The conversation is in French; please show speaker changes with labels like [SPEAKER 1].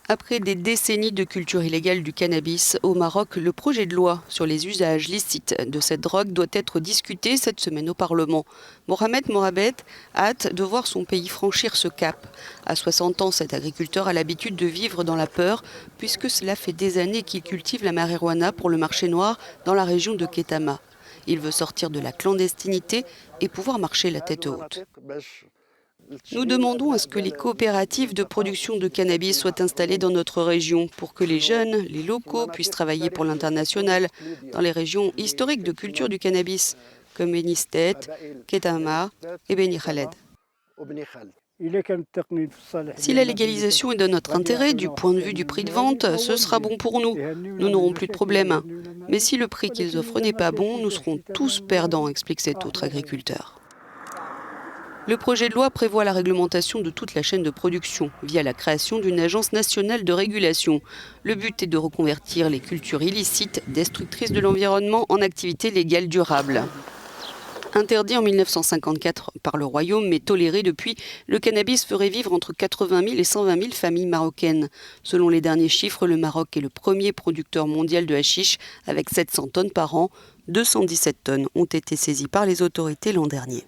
[SPEAKER 1] Après des décennies de culture illégale du cannabis au Maroc, le projet de loi sur les usages licites de cette drogue doit être discuté cette semaine au Parlement. Mohamed Morabet a hâte de voir son pays franchir ce cap. À 60 ans, cet agriculteur a l'habitude de vivre dans la peur puisque cela fait des années qu'il cultive la marijuana pour le marché noir dans la région de Ketama. Il veut sortir de la clandestinité et pouvoir marcher la tête haute. Nous demandons à ce que les coopératives de production de cannabis soient installées dans notre région pour que les jeunes, les locaux puissent travailler pour l'international dans les régions historiques de culture du cannabis, comme Benistet, Ketama et Beni Khaled. Si la légalisation est de notre intérêt du point de vue du prix de vente, ce sera bon pour nous. Nous n'aurons plus de problème. Mais si le prix qu'ils offrent n'est pas bon, nous serons tous perdants, explique cet autre agriculteur. Le projet de loi prévoit la réglementation de toute la chaîne de production via la création d'une agence nationale de régulation. Le but est de reconvertir les cultures illicites, destructrices de l'environnement, en activités légales durables. Interdit en 1954 par le Royaume, mais toléré depuis, le cannabis ferait vivre entre 80 000 et 120 000 familles marocaines. Selon les derniers chiffres, le Maroc est le premier producteur mondial de hashish avec 700 tonnes par an. 217 tonnes ont été saisies par les autorités l'an dernier.